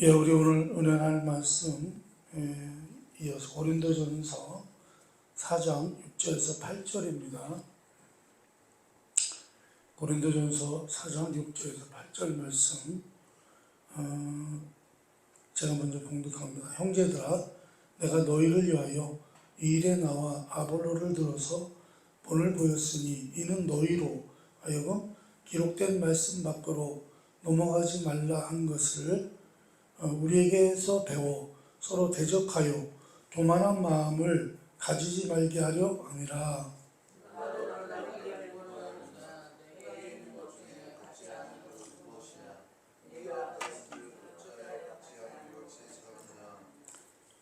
예, 우리 오늘 은혜할 말씀 이어서 고린도전서 4장 6절에서 8절입니다. 고린도전서 4장 6절에서 8절 말씀 제가 먼저 봉독합니다. 형제들아, 내가 너희를 위하여 이 일에 나와 아볼로를 들어서 본을 보였으니 이는 너희로 하여금 기록된 말씀 밖으로 넘어가지 말라 한 것을 우리에게서 배워 서로 대적하여 교만한 마음을 가지지 말게 하려 함이라.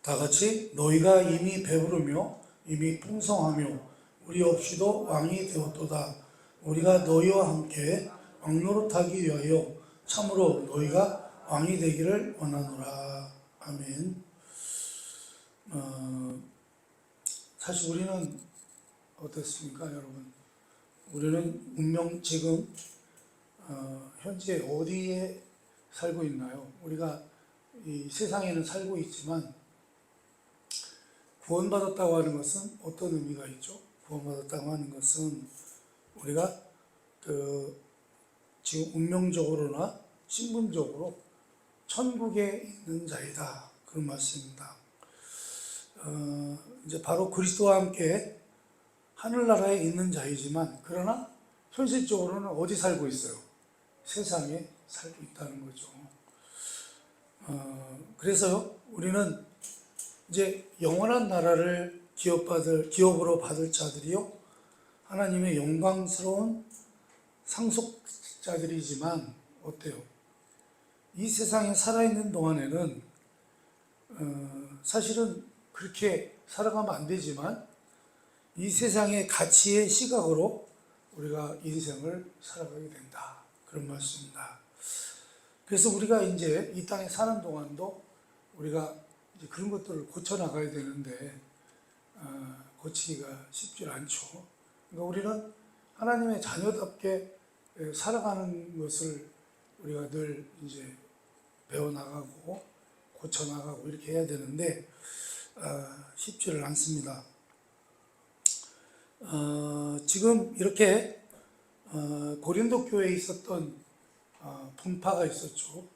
다같이 너희가 이미 배부르며 이미 풍성하며 우리 없이도 왕이 되었도다. 우리가 너희와 함께 왕노릇하기 위하여 참으로 너희가 왕이 되기를 원하노라. 아멘. 사실 우리는 어떻습니까, 여러분? 우리는 지금 현재 어디에 살고 있나요? 우리가 이 세상에는 살고 있지만 구원받았다고 하는 것은 어떤 의미가 있죠? 구원받았다고 하는 것은 우리가 지금 운명적으로나 신분적으로 천국에 있는 자이다, 그런 말씀입니다. 이제 바로 그리스도와 함께 하늘나라에 있는 자이지만, 그러나 현실적으로는 어디 살고 있어요? 세상에 살고 있다는 거죠. 그래서요, 우리는 이제 영원한 나라를 기업으로 받을 자들이요, 하나님의 영광스러운 상속자들이지만 어때요? 이 세상에 살아있는 동안에는 사실은 그렇게 살아가면 안 되지만 이 세상의 가치의 시각으로 우리가 인생을 살아가게 된다, 그런 말씀입니다. 그래서 우리가 이제 이 땅에 사는 동안도 우리가 이제 그런 것들을 고쳐나가야 되는데 고치기가 쉽지 않죠. 그러니까 우리는 하나님의 자녀답게 살아가는 것을 우리가 늘 이제 배워나가고 고쳐나가고 이렇게 해야 되는데 쉽지를 않습니다. 지금 이렇게 고린도 교회에 있었던 분파가 있었죠.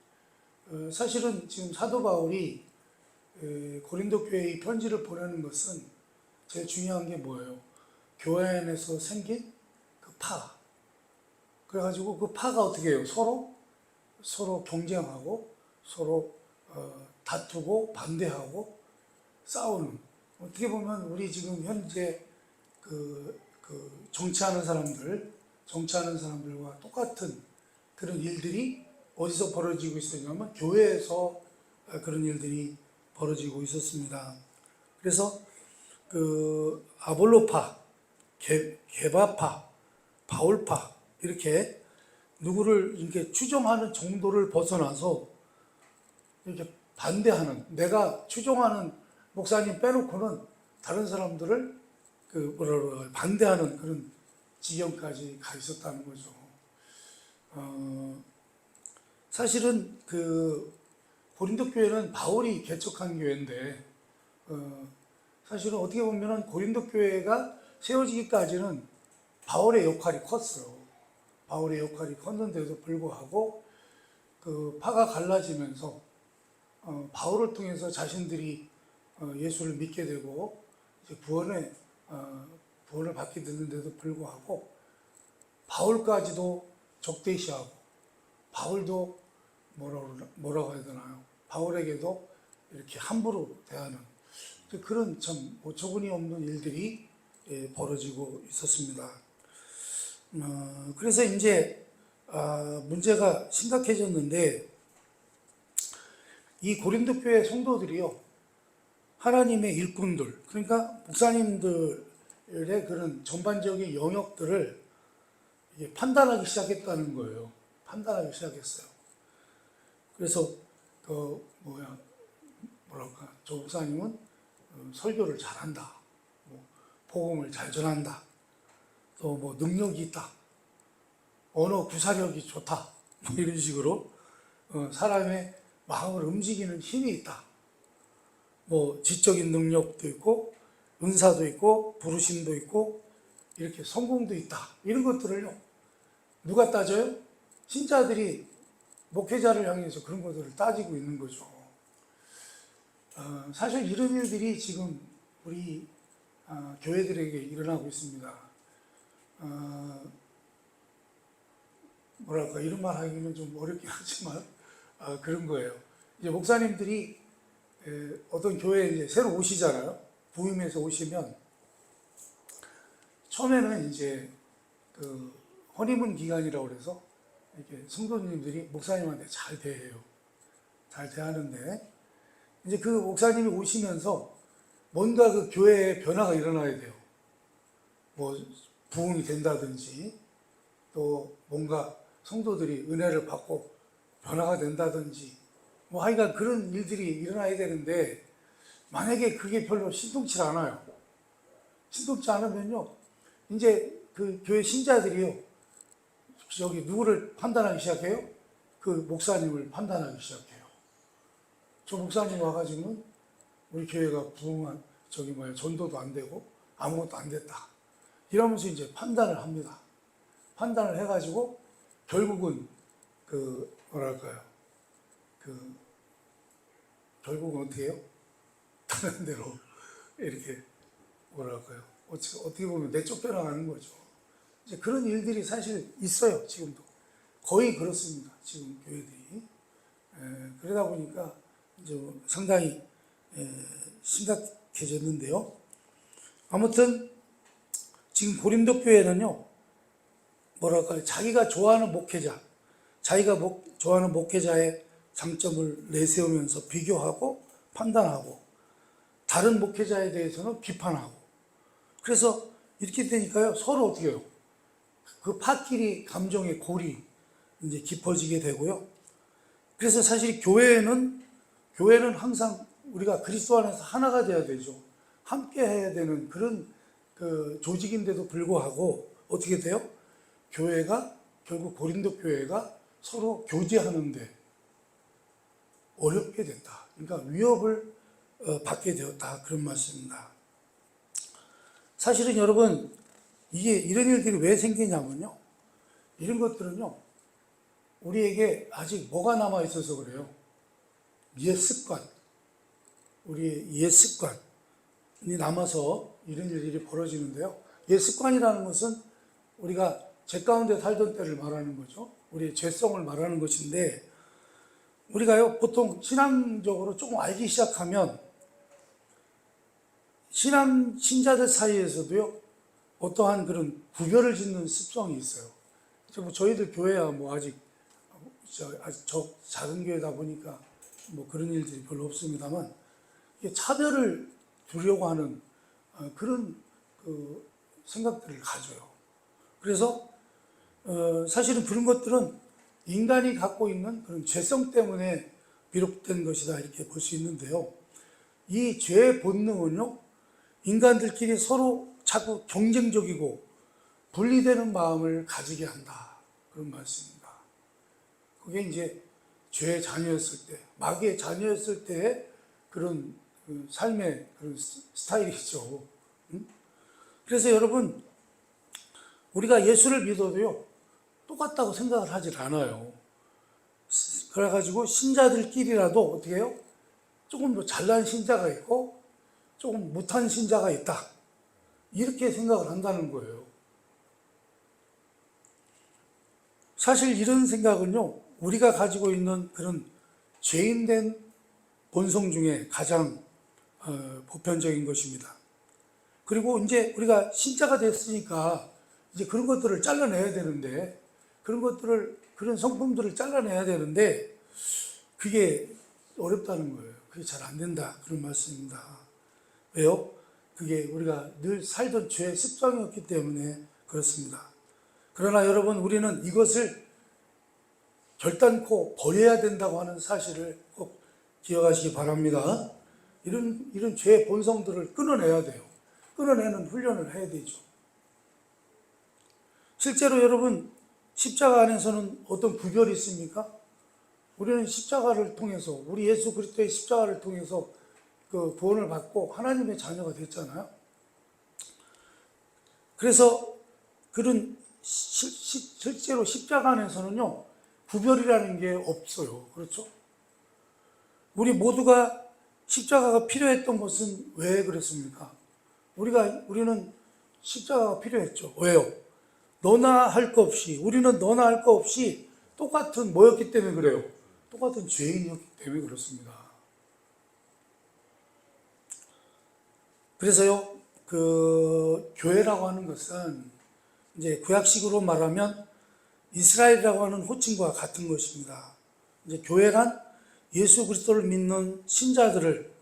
사실은 지금 사도 바울이 고린도 교회에 이 편지를 보내는 것은 제일 중요한 게 뭐예요? 교회 안에서 생긴 그 파. 그래가지고 그 파가 어떻게 해요? 서로 경쟁하고 서로 다투고 반대하고 싸우는, 어떻게 보면 우리 지금 현재 정치하는 사람들과 똑같은 그런 일들이 어디서 벌어지고 있었냐면 교회에서 그런 일들이 벌어지고 있었습니다. 그래서 아볼로파, 게바파, 바울파, 이렇게 누구를 이렇게 추종하는 정도를 벗어나서 이렇게 반대하는, 내가 추종하는 목사님 빼놓고는 다른 사람들을 반대하는 그런 지경까지 가 있었다는 거죠. 사실은 고린도 교회는 바울이 개척한 교회인데 사실은 어떻게 보면은 고린도 교회가 세워지기까지는 바울의 역할이 컸어요. 바울의 역할이 컸는데도 불구하고 그 파가 갈라지면서 바울을 통해서 자신들이 예수를 믿게 되고 이제 구원을 받게 됐는데도 불구하고 바울까지도 적대시하고, 바울도 뭐라고 해야 되나요? 바울에게도 이렇게 함부로 대하는 그런 참 어처구니 없는 일들이 벌어지고 있었습니다. 그래서 이제 문제가 심각해졌는데, 이 고린도 교회 성도들이요, 하나님의 일꾼들, 그러니까 목사님들의 그런 전반적인 영역들을 판단하기 시작했다는 거예요. 판단하기 시작했어요. 그래서 저 목사님은 설교를 잘한다, 복음을 잘 전한다, 또 능력이 있다, 언어 구사력이 좋다, 이런 식으로 사람의 마음을 움직이는 힘이 있다. 뭐 지적인 능력도 있고 은사도 있고 부르심도 있고 이렇게 성공도 있다. 이런 것들을요. 누가 따져요? 신자들이 목회자를 향해서 그런 것들을 따지고 있는 거죠. 사실 이런 일들이 지금 우리 교회들에게 일어나고 있습니다. 뭐랄까 이런 말 하기는 좀 어렵긴 하지만 그런 거예요. 이제 목사님들이 어떤 교회에 이제 새로 오시잖아요. 부임해서 오시면 처음에는 이제 그 허니문 기간이라고 그래서 이렇게 성도님들이 목사님한테 잘 대해요. 잘 대하는데 이제 그 목사님이 오시면서 뭔가 그 교회에 변화가 일어나야 돼요. 뭐 부흥이 된다든지 또 뭔가 성도들이 은혜를 받고 변화가 된다든지 뭐 하여간 그런 일들이 일어나야 되는데 만약에 그게 별로 신통치 않아요. 신통치 않으면요. 이제 그 교회 신자들이요. 저기 누구를 판단하기 시작해요? 그 목사님을 판단하기 시작해요. 저 목사님 와가지고는 우리 교회가 부흥한 전도도 안 되고 아무것도 안 됐다. 이러면서 이제 판단을 합니다. 판단을 해가지고 결국은 그 뭐랄까요? 그 결국은 어떻게 해요? 다른 데로 이렇게 뭐랄까요? 어떻게 보면 내쫓겨 나가는 거죠. 이제 그런 일들이 사실 있어요. 지금도 거의 그렇습니다. 지금 교회들이 그러다 보니까 이제 상당히 심각해졌는데요. 아무튼 지금 고린도 교회는요. 뭐랄까요? 자기가 좋아하는 목회자, 자기가 좋아하는 목회자의 장점을 내세우면서 비교하고 판단하고 다른 목회자에 대해서는 비판하고 그래서 이렇게 되니까요. 서로 어떻게 해요? 그 파끼리 감정의 골이 이제 깊어지게 되고요. 그래서 사실 교회는 항상 우리가 그리스도 안에서 하나가 돼야 되죠. 함께 해야 되는 그런 그 조직인데도 불구하고 어떻게 돼요? 교회가 결국 고린도 교회가 서로 교제하는데 어렵게 됐다. 그러니까 위협을 받게 되었다. 그런 말씀입니다. 사실은 여러분 이게 이런 일들이 왜 생기냐면요. 이런 것들은요. 우리에게 아직 뭐가 남아 있어서 그래요. 옛 습관, 우리의 옛 습관이 남아서 이런 일들이 벌어지는데요. 옛 습관이라는 것은 우리가 죄 가운데 살던 때를 말하는 거죠. 우리의 죄성을 말하는 것인데 우리가요 보통 신앙적으로 조금 알기 시작하면 신자들 사이에서도요 어떠한 그런 구별을 짓는 습성이 있어요. 저희들 교회야 뭐 아직 작은 교회다 보니까 뭐 그런 일들이 별로 없습니다만 차별을 두려고 하는 그런 그 생각들을 가져요. 그래서 사실은 그런 것들은 인간이 갖고 있는 그런 죄성 때문에 비롯된 것이다 이렇게 볼 수 있는데요. 이 죄의 본능은요 인간들끼리 서로 자꾸 경쟁적이고 분리되는 마음을 가지게 한다 그런 말씀입니다. 그게 이제 죄의 자녀였을 때, 마귀의 자녀였을 때의 그런 삶의 그런 스타일이죠. 그래서 여러분 우리가 예수를 믿어도요 똑같다고 생각을 하질 않아요. 그래가지고 신자들끼리라도 어떻게 해요? 조금 더 잘난 신자가 있고 조금 못한 신자가 있다. 이렇게 생각을 한다는 거예요. 사실 이런 생각은요, 우리가 가지고 있는 그런 죄인된 본성 중에 가장 보편적인 것입니다. 그리고 이제 우리가 신자가 됐으니까 이제 그런 것들을 잘라내야 되는데, 그런 성품들을 잘라내야 되는데, 그게 어렵다는 거예요. 그게 잘 안 된다. 그런 말씀입니다. 왜요? 그게 우리가 늘 살던 죄의 습성이었기 때문에 그렇습니다. 그러나 여러분, 우리는 이것을 결단코 버려야 된다고 하는 사실을 꼭 기억하시기 바랍니다. 이런 죄의 본성들을 끊어내야 돼요. 끊어내는 훈련을 해야 되죠. 실제로 여러분, 십자가 안에서는 어떤 구별이 있습니까? 우리는 십자가를 통해서, 우리 예수 그리스도의 십자가를 통해서 그 구원을 받고 하나님의 자녀가 됐잖아요. 그래서 그런 실제로 십자가 안에서는요, 구별이라는 게 없어요. 그렇죠? 우리 모두가 십자가가 필요했던 것은 왜 그랬습니까? 우리는 십자가가 필요했죠. 왜요? 너나 할 거 없이, 우리는 너나 할 거 없이 똑같은 뭐였기 때문에 그래요? 똑같은 죄인이었기 때문에 그렇습니다. 그래서요, 그 교회라고 하는 것은 이제 구약식으로 말하면 이스라엘이라고 하는 호칭과 같은 것입니다. 이제 교회란 예수 그리스도를 믿는 신자들을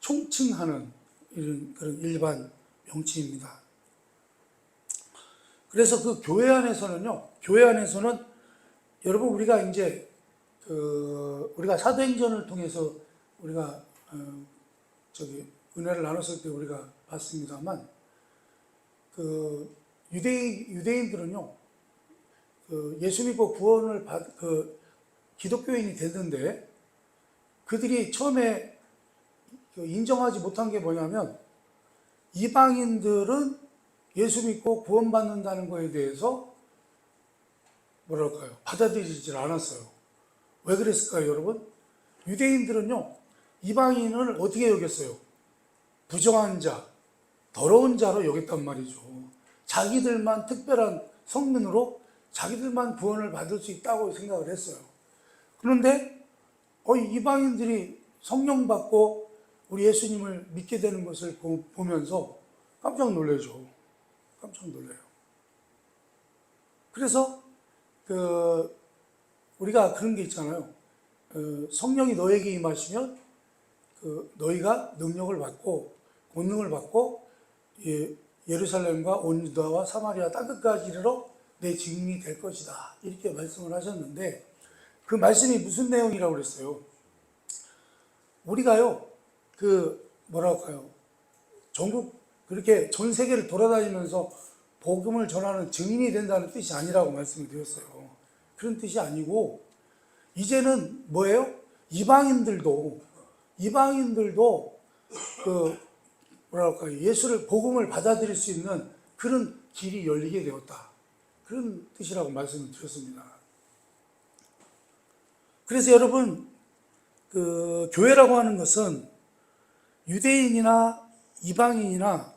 총칭하는 이런 그런 일반 명칭입니다. 그래서 그 교회 안에서는요, 교회 안에서는 여러분 우리가 이제 우리가 사도행전을 통해서 우리가 은혜를 나눴을 때 우리가 봤습니다만, 그 유대인들은요, 그 예수 믿고 구원을 기독교인이 됐는데, 그들이 처음에 인정하지 못한 게 뭐냐면, 이방인들은 예수 믿고 구원받는다는 것에 대해서 뭐랄까요? 받아들이질 않았어요. 왜 그랬을까요, 여러분? 유대인들은요, 이방인을 어떻게 여겼어요? 부정한 자, 더러운 자로 여겼단 말이죠. 자기들만 특별한 성민으로 자기들만 구원을 받을 수 있다고 생각을 했어요. 그런데 이방인들이 성령 받고 우리 예수님을 믿게 되는 것을 보면서 깜짝 놀라죠. 깜짝 놀라요. 그래서 우리가 그런 게 있잖아요. 성령이 너에게 임하시면 너희가 능력을 받고 권능을 받고 예루살렘과 온 유다와 사마리아 땅끝까지 이르러 내 증인이 될 것이다. 이렇게 말씀을 하셨는데, 그 말씀이 무슨 내용이라고 그랬어요? 우리가요, 전국 그렇게 전 세계를 돌아다니면서 복음을 전하는 증인이 된다는 뜻이 아니라고 말씀을 드렸어요. 그런 뜻이 아니고, 이제는 뭐예요? 이방인들도 예수를 복음을 받아들일 수 있는 그런 길이 열리게 되었다. 그런 뜻이라고 말씀을 드렸습니다. 그래서 여러분, 교회라고 하는 것은 유대인이나 이방인이나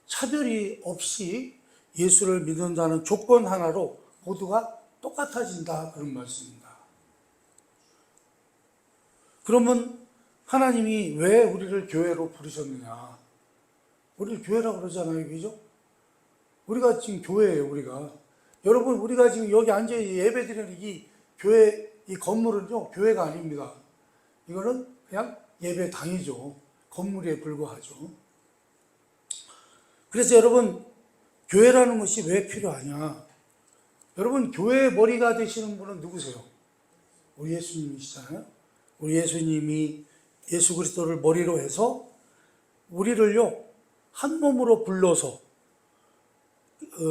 차별이 없이 예수를 믿는다는 조건 하나로 모두가 똑같아진다, 그런 말씀입니다. 그러면 하나님이 왜 우리를 교회로 부르셨느냐? 우리를 교회라고 그러잖아요, 그죠? 우리가 지금 교회예요, 우리가. 여러분, 우리가 지금 여기 앉아 예배드리는 이 교회, 이 건물은요, 교회가 아닙니다. 이거는 그냥 예배당이죠. 건물에 불과하죠. 그래서 여러분, 교회라는 것이 왜 필요하냐? 여러분, 교회의 머리가 되시는 분은 누구세요? 우리 예수님이시잖아요. 우리 예수님이 예수 그리스도를 머리로 해서 우리를요, 한 몸으로 불러서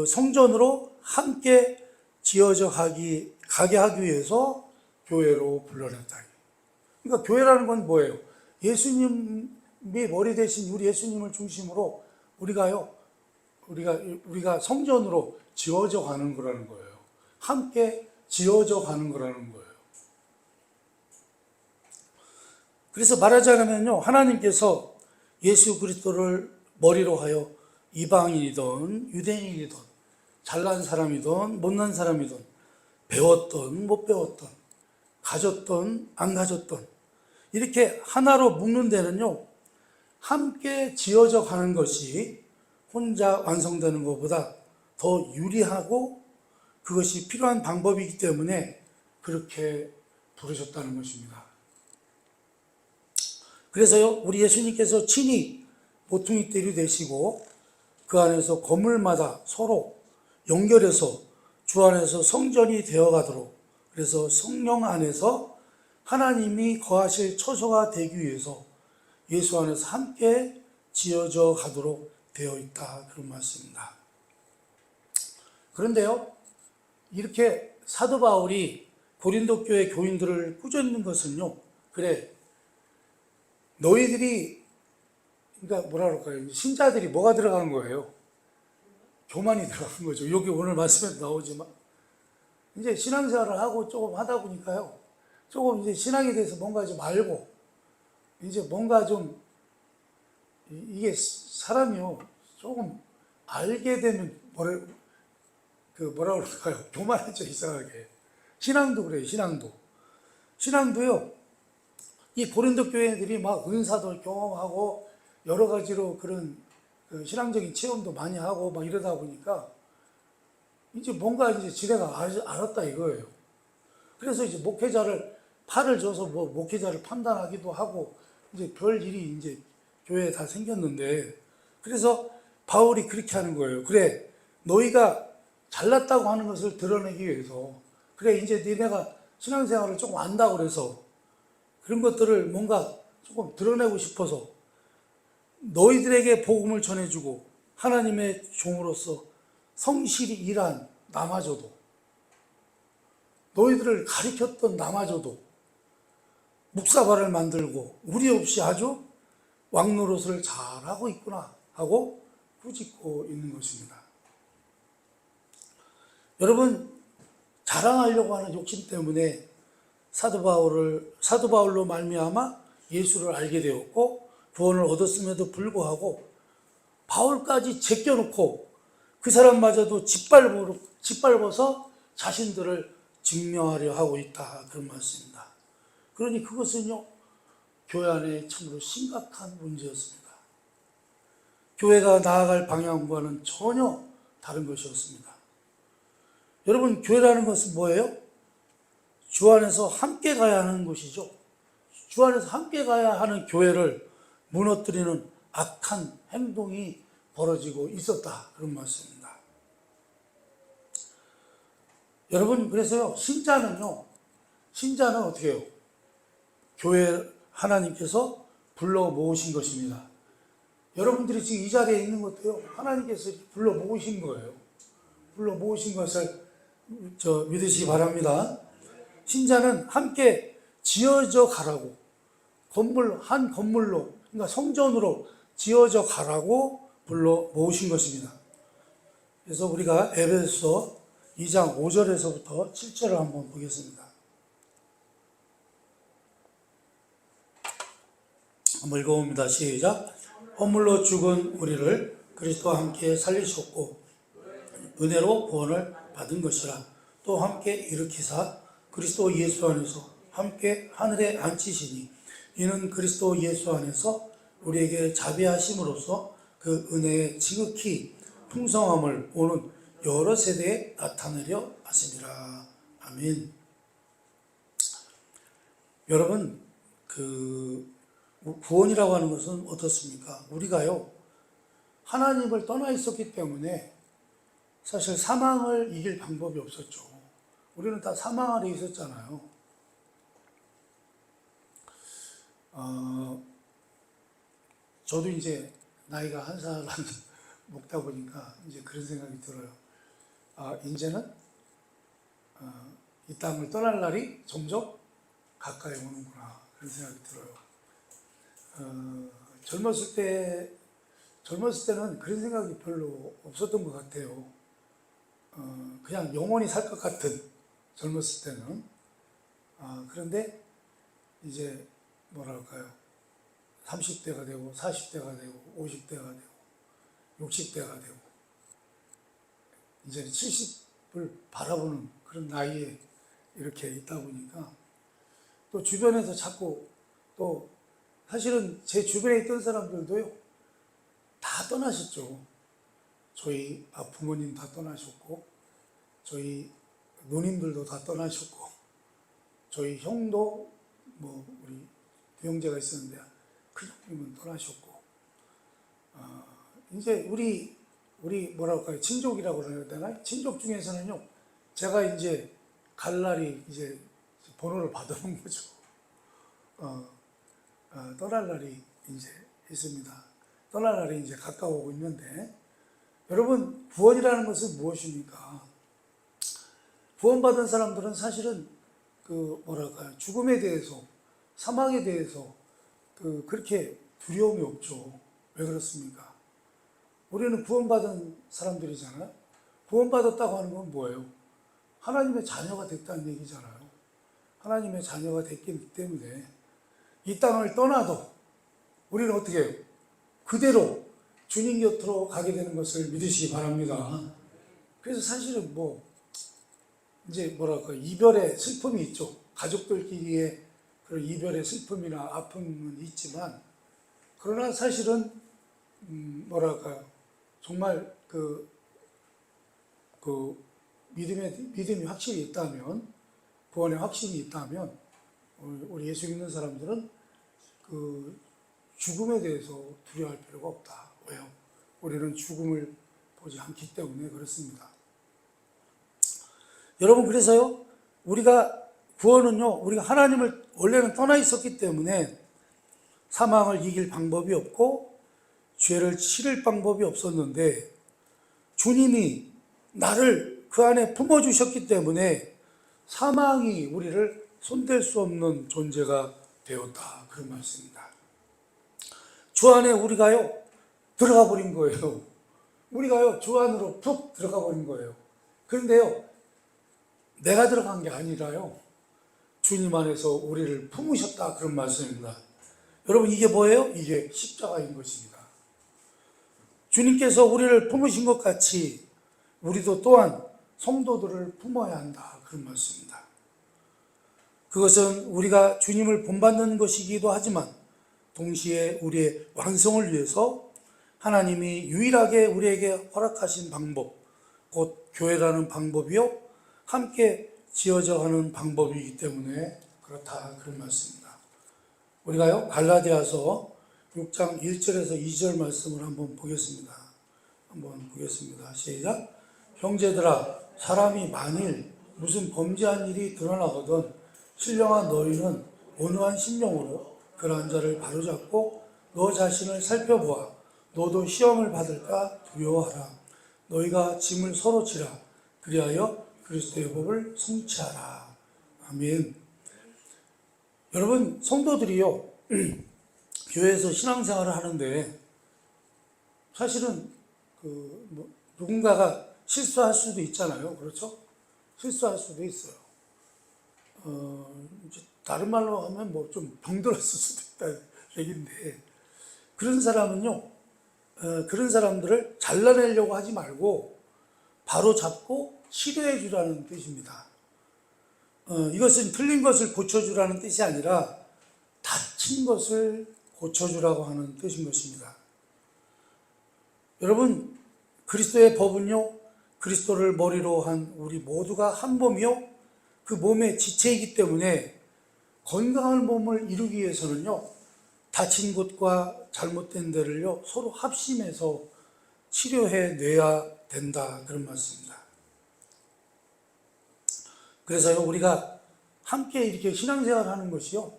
성전으로 함께 지어져 가게 하기 위해서 교회로 불러냈다. 그러니까 교회라는 건 뭐예요? 예수님이 머리 대신 우리 예수님을 중심으로 우리가 성전으로 지어져 가는 거라는 거예요. 함께 지어져 가는 거라는 거예요. 그래서 말하자면요, 하나님께서 예수 그리스도를 머리로 하여 이방인이든 유대인이든 잘난 사람이든 못난 사람이든 배웠든 못 배웠든 가졌든 안 가졌든 이렇게 하나로 묶는 데는요, 함께 지어져 가는 것이 혼자 완성되는 것보다 더 유리하고 그것이 필요한 방법이기 때문에 그렇게 부르셨다는 것입니다. 그래서요, 우리 예수님께서 친히 모퉁이 뜰이 되시고 그 안에서 건물마다 서로 연결해서 주 안에서 성전이 되어가도록, 그래서 성령 안에서 하나님이 거하실 처소가 되기 위해서 예수 안에서 함께 지어져 가도록 되어 있다, 그런 말씀입니다. 그런데요, 이렇게 사도 바울이 고린도 교회 교인들을 꾸짖는 것은요, 그래, 너희들이, 그러니까 뭐라 그럴까요? 신자들이 뭐가 들어간 거예요? 교만이 들어간 거죠. 여기 오늘 말씀에도 나오지만, 이제 신앙생활을 하고 조금 하다 보니까요, 조금 이제 신앙에 대해서 뭔가 좀 알고, 이제 뭔가 좀, 이게 사람이요, 조금 알게 되면, 뭐라 그럴까요? 교만해져, 이상하게. 신앙도 그래요, 신앙도. 신앙도요, 이 고린도 교회들이 막 은사도 경험하고, 여러 가지로 그런 신앙적인 체험도 많이 하고, 막 이러다 보니까, 이제 뭔가 이제 지네가 알았다 이거예요. 그래서 이제 목회자를, 팔을 줘서 뭐 목회자를 판단하기도 하고, 이제 별 일이 이제 교회에 다 생겼는데, 그래서 바울이 그렇게 하는 거예요. 그래, 너희가 잘났다고 하는 것을 드러내기 위해서, 그래, 이제 니네가 신앙생활을 조금 안다고 그래서, 그런 것들을 뭔가 조금 드러내고 싶어서, 너희들에게 복음을 전해주고, 하나님의 종으로서 성실히 일한 나마저도, 너희들을 가르쳤던 나마저도, 묵사발을 만들고, 우리 없이 아주 왕노릇을 잘하고 있구나 하고 꾸짖고 있는 것입니다. 여러분, 자랑하려고 하는 욕심 때문에 사도 바울로 말미암아 예수를 알게 되었고 구원을 얻었음에도 불구하고 바울까지 제껴놓고 그 사람마저도 짓밟아서 자신들을 증명하려 하고 있다, 그런 말씀입니다. 그러니 그것은요, 교회 안에 참으로 심각한 문제였습니다. 교회가 나아갈 방향과는 전혀 다른 것이었습니다. 여러분, 교회라는 것은 뭐예요? 주 안에서 함께 가야 하는 곳이죠. 주 안에서 함께 가야 하는 교회를 무너뜨리는 악한 행동이 벌어지고 있었다, 그런 말씀입니다. 여러분, 그래서요, 신자는 어떻게 해요? 교회 하나님께서 불러 모으신 것입니다. 여러분들이 지금 이 자리에 있는 것도요, 하나님께서 불러 모으신 거예요. 불러 모으신 것을 믿으시기 바랍니다. 신자는 함께 지어져 가라고, 한 건물로, 그러니까 성전으로 지어져 가라고 불러 모으신 것입니다. 그래서 우리가 에베소서 2장 5절에서부터 7절을 한번 보겠습니다. 한번 읽어봅니다. 시작. 허물로 죽은 우리를 그리스도와 함께 살리셨고 은혜로 구원을 받은 것이라. 또 함께 일으키사 그리스도 예수 안에서 함께 하늘에 앉히시니 이는 그리스도 예수 안에서 우리에게 자비하심으로써 그 은혜의 지극히 풍성함을 오는 여러 세대에 나타내려 하심이라. 아멘. 여러분, 구원이라고 하는 것은 어떻습니까? 우리가요, 하나님을 떠나 있었기 때문에 사실 사망을 이길 방법이 없었죠. 우리는 다 사망 아래 있었잖아요. 저도 이제 나이가 한 살 먹다 보니까 이제 그런 생각이 들어요. 이제는 이 땅을 떠날 날이 점점 가까이 오는구나, 그런 생각이 들어요. 젊었을 때는 그런 생각이 별로 없었던 것 같아요. 그냥 영원히 살 것 같은, 젊었을 때는. 그런데 이제 뭐랄까요, 30대가 되고 40대가 되고 50대가 되고 60대가 되고 이제는 70을 바라보는 그런 나이에 이렇게 있다 보니까 또 주변에서 자꾸, 또 사실은 제 주변에 있던 사람들도요, 다 떠나셨죠. 저희 부모님 다 떠나셨고, 저희 누님들도 다 떠나셨고, 저희 형도 우리 두 형제가 있었는데 큰 형님은 떠나셨고, 이제 우리 뭐랄까요, 친족이라고 그래야 되나요? 친족 중에서는요, 제가 이제 갈 날이 이제 번호를 받아놓은 거죠. 떠날 날이 이제 있습니다. 떠날 날이 이제 가까워오고 있는데, 여러분, 구원이라는 것은 무엇입니까? 구원받은 사람들은 사실은 죽음에 대해서, 사망에 대해서 그렇게 두려움이 없죠. 왜 그렇습니까? 우리는 구원받은 사람들이잖아요. 구원받았다고 하는 건 뭐예요? 하나님의 자녀가 됐다는 얘기잖아요. 하나님의 자녀가 됐기 때문에 이 땅을 떠나도 우리는 어떻게 해요? 그대로 주님 곁으로 가게 되는 것을 믿으시기 바랍니다. 그래서 사실은 이별의 슬픔이 있죠. 가족들끼리의 그런 이별의 슬픔이나 아픔은 있지만, 그러나 사실은, 정말 믿음이 확실히 있다면, 구원의 확신이 있다면, 우리 예수 믿는 사람들은 죽음에 대해서 두려워할 필요가 없다. 왜요? 우리는 죽음을 보지 않기 때문에 그렇습니다. 여러분, 그래서요, 구원은요, 우리가 하나님을 원래는 떠나 있었기 때문에 사망을 이길 방법이 없고 죄를 치를 방법이 없었는데, 주님이 나를 그 안에 품어주셨기 때문에 사망이 우리를 손댈 수 없는 존재가 되었다. 그런 말씀입니다. 주 안에 우리가요, 들어가 버린 거예요. 우리가요, 주 안으로 푹 들어가 버린 거예요. 그런데요, 내가 들어간 게 아니라요, 주님 안에서 우리를 품으셨다. 그런 말씀입니다. 여러분, 이게 뭐예요? 이게 십자가인 것입니다. 주님께서 우리를 품으신 것 같이 우리도 또한 성도들을 품어야 한다. 그런 말씀입니다. 그것은 우리가 주님을 본받는 것이기도 하지만 동시에 우리의 완성을 위해서 하나님이 유일하게 우리에게 허락하신 방법, 곧 교회라는 방법이요, 함께 지어져 가는 방법이기 때문에 그렇다. 그런 말씀입니다. 우리가요, 갈라디아서 6장 1절에서 2절 말씀을 한번 보겠습니다. 시작. 형제들아, 사람이 만일 무슨 범죄한 일이 드러나거든 신령한 너희는 온유한 심령으로 그러한 자를 바로잡고 너 자신을 살펴보아 너도 시험을 받을까 두려워하라. 너희가 짐을 서로 지라. 그리하여 그리스도의 법을 성취하라. 아멘. 여러분, 성도들이요, 교회에서 신앙생활을 하는데 사실은 누군가가 실수할 수도 있잖아요. 그렇죠? 실수할 수도 있어요. 다른 말로 하면 좀 병들었을 수도 있다는 얘기인데, 그런 사람은요, 그런 사람들을 잘라내려고 하지 말고 바로 잡고 치료해 주라는 뜻입니다. 이것은 틀린 것을 고쳐주라는 뜻이 아니라 다친 것을 고쳐주라고 하는 뜻인 것입니다. 여러분, 그리스도의 법은요, 그리스도를 머리로 한 우리 모두가 한 몸이요, 그 몸의 지체이기 때문에 건강한 몸을 이루기 위해서는요, 다친 곳과 잘못된 데를요, 서로 합심해서 치료해 내야 된다. 그런 말씀입니다. 그래서요, 우리가 함께 이렇게 신앙생활을 하는 것이요,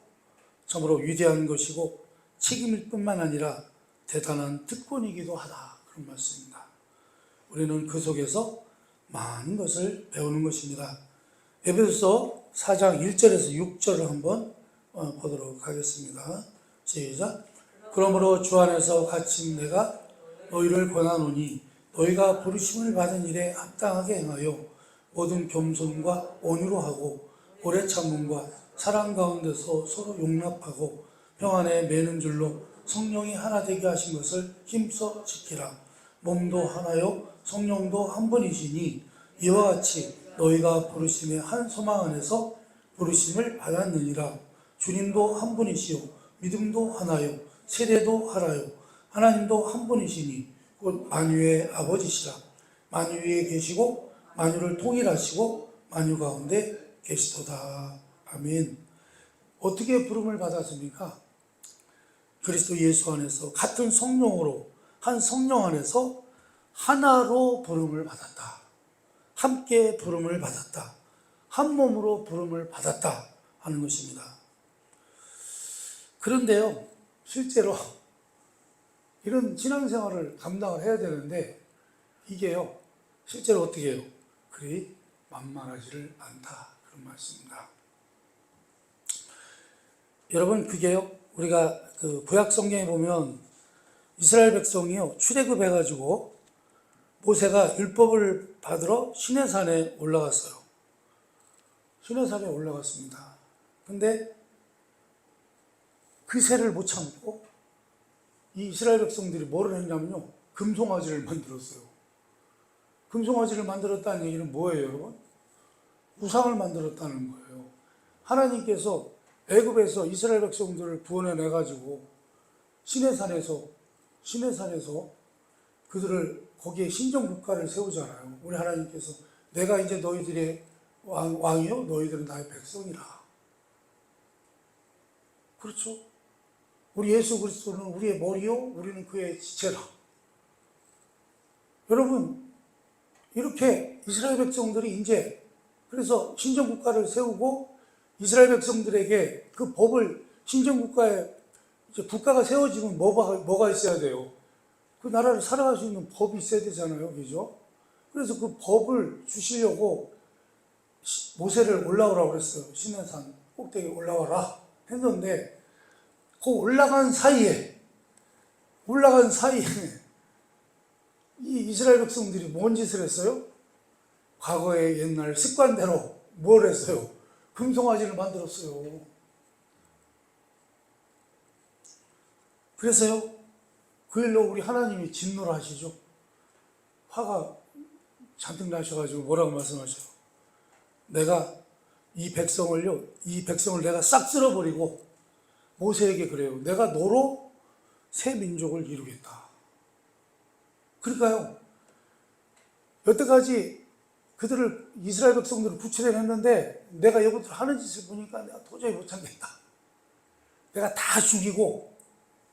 참으로 위대한 것이고 책임일 뿐만 아니라 대단한 특권이기도 하다. 그런 말씀입니다. 우리는 그 속에서 많은 것을 배우는 것입니다. 에베소서 4장 1절에서 6절을 한번 보도록 하겠습니다. 시작. 그러므로 주 안에서 갇힌 내가 너희를 권하노니 너희가 부르심을 받은 일에 합당하게 행하여 모든 겸손과 온유로 하고 오래 참음과 사랑 가운데서 서로 용납하고 평안에 매는 줄로 성령이 하나 되게 하신 것을 힘써 지키라. 몸도 하나요 성령도 한 분이시니 이와 같이 너희가 부르심의 한 소망 안에서 부르심을 받았느니라. 주님도 한 분이시요 믿음도 하나요 세례도 하나요 하나님도 한 분이시니 곧 만유의 아버지시라. 만유 위에 계시고 만유를 통일하시고 만유 가운데 계시도다. 아멘. 어떻게 부름을 받았습니까? 그리스도 예수 안에서 같은 성령으로 한 성령 안에서 하나로 부름을 받았다. 함께 부름을 받았다. 한 몸으로 부름을 받았다 하는 것입니다. 그런데요, 실제로 이런 신앙생활을 감당을 해야 되는데 이게요, 실제로 어떻게 해요? 그리 만만하지를 않다. 그런 말씀입니다. 여러분, 그게요, 우리가 그 구약 성경에 보면 이스라엘 백성이요, 출애굽해가지고 모세가 율법을 받으러 시내산에 올라갔어요. 시내산에 올라갔습니다. 근데 그 새를 못 참고 이 이스라엘 백성들이 뭐를 했냐면요, 금송아지를 만들었어요. 금송아지를 만들었다는 얘기는 뭐예요, 여러분? 우상을 만들었다는 거예요. 하나님께서 애굽에서 이스라엘 백성들을 구원해 가지고 시내산에서 그들을 거기에 신정 국가를 세우잖아요. 우리 하나님께서 내가 이제 너희들의 왕이요, 너희들은 나의 백성이라. 그렇죠? 우리 예수 그리스도는 우리의 머리요, 우리는 그의 지체라. 여러분, 이렇게 이스라엘 백성들이 이제 그래서 신정국가를 세우고 이스라엘 백성들에게 그 법을, 신정국가에 이제 국가가 세워지면 뭐가 있어야 돼요? 그 나라를 살아갈 수 있는 법이 있어야 되잖아요. 그죠? 그래서 그 법을 주시려고 모세를 올라오라고 그랬어요. 시내산 꼭대기에 올라와라 했는데, 그 올라간 사이에 이 이스라엘 백성들이 뭔 짓을 했어요? 과거의 옛날 습관대로 뭘 했어요? 금송아지를 만들었어요. 그래서요, 그 일로 우리 하나님이 진노를 하시죠. 화가 잔뜩 나셔가지고 뭐라고 말씀하셔요? 내가 이 백성을 내가 싹 쓸어버리고, 모세에게 그래요. 내가 너로 새 민족을 이루겠다. 그러니까요, 여태까지 이스라엘 백성들을 구출해냈는데, 내가 이것들 하는 짓을 보니까 내가 도저히 못 참겠다. 내가 다 죽이고,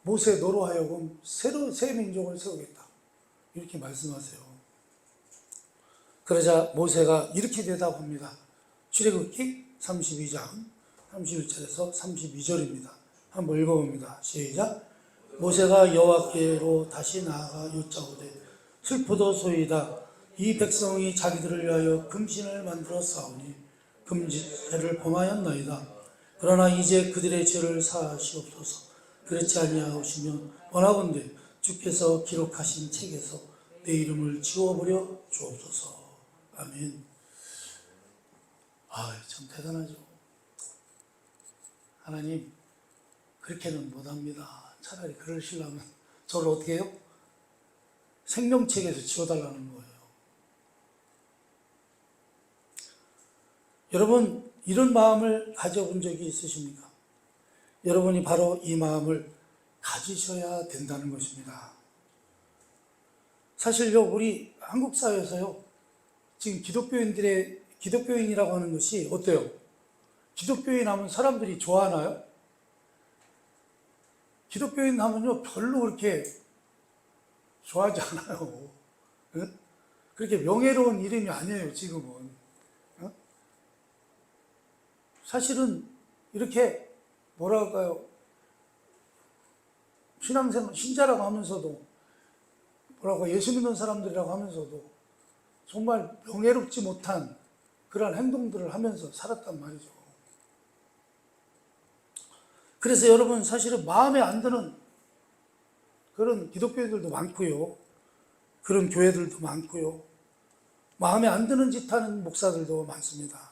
모세 너로 하여금 새 민족을 세우겠다. 이렇게 말씀하세요. 그러자 모세가 이렇게 대답합니다. 출애굽기 32장 31절에서 32절입니다. 한번 읽어봅니다. 시작. 모세가 여호와께로 다시 나아가 여짜오되 슬프도소이다. 이 백성이 자기들을 위하여 금신을 만들어 싸우니 금죄를 범하였나이다. 그러나 이제 그들의 죄를 사하시옵소서. 그렇지 아니하시면 원하건대 주께서 기록하신 책에서 내 이름을 지워버려 주옵소서. 아멘. 참 대단하죠. 하나님, 그렇게는 못합니다. 차라리 그러시려면 저를 어떻게 해요? 생명책에서 지워달라는 거예요. 여러분, 이런 마음을 가져본 적이 있으십니까? 여러분이 바로 이 마음을 가지셔야 된다는 것입니다. 사실요, 우리 한국 사회에서요, 지금 기독교인이라고 하는 것이 어때요? 기독교인 하면 사람들이 좋아하나요? 기독교인 하면요, 별로 그렇게 좋아하지 않아요. 응? 그렇게 명예로운 이름이 아니에요, 지금은. 응? 사실은 이렇게 뭐랄까요, 신자라고 하면서도, 예수 믿는 사람들이라고 하면서도 정말 명예롭지 못한 그런 행동들을 하면서 살았단 말이죠. 그래서 여러분, 사실은 마음에 안 드는 그런 기독교인들도 많고요, 그런 교회들도 많고요, 마음에 안 드는 짓 하는 목사들도 많습니다.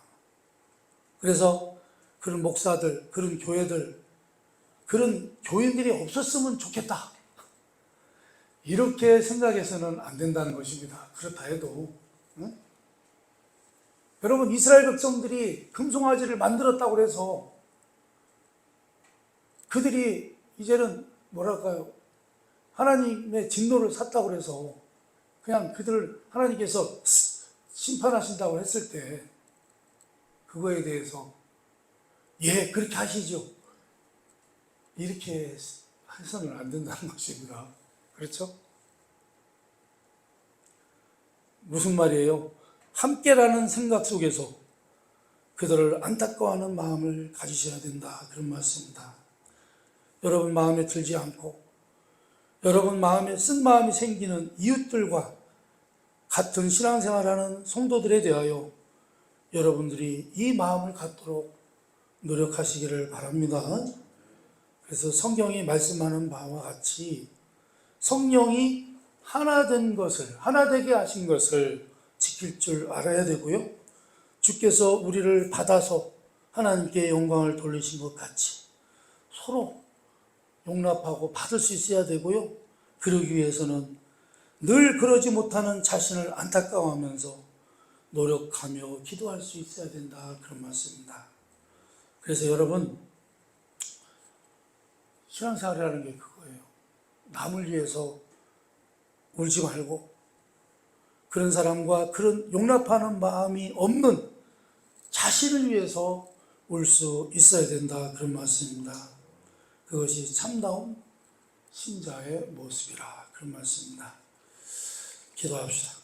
그래서 그런 목사들, 그런 교회들, 그런 교인들이 없었으면 좋겠다, 이렇게 생각해서는 안 된다는 것입니다. 그렇다 해도 응? 여러분, 이스라엘 백성들이 금송아지를 만들었다고 해서 그들이 이제는 하나님의 진노를 샀다고 해서 그냥 그들을 하나님께서 심판하신다고 했을 때 그거에 대해서 그렇게 하시죠, 이렇게 해서는 안 된다는 것입니다. 그렇죠? 무슨 말이에요? 함께라는 생각 속에서 그들을 안타까워하는 마음을 가지셔야 된다, 그런 말씀입니다. 여러분 마음에 들지 않고 여러분 마음에 쓴 마음이 생기는 이웃들과 같은 신앙생활하는 성도들에 대하여 여러분들이 이 마음을 갖도록 노력하시기를 바랍니다. 그래서 성경이 말씀하는 바와 같이 성령이 하나 된 것을, 하나 되게 하신 것을 지킬 줄 알아야 되고요. 주께서 우리를 받아서 하나님께 영광을 돌리신 것 같이 서로 용납하고 받을 수 있어야 되고요. 그러기 위해서는 늘 그러지 못하는 자신을 안타까워하면서 노력하며 기도할 수 있어야 된다. 그런 말씀입니다. 그래서 여러분, 신앙생활이라는 게 그거예요. 남을 위해서 울지 말고 그런 사람과 그런 용납하는 마음이 없는 자신을 위해서 울 수 있어야 된다. 그런 말씀입니다. 그것이 참다운 신자의 모습이라. 그런 말씀입니다. 기도합시다.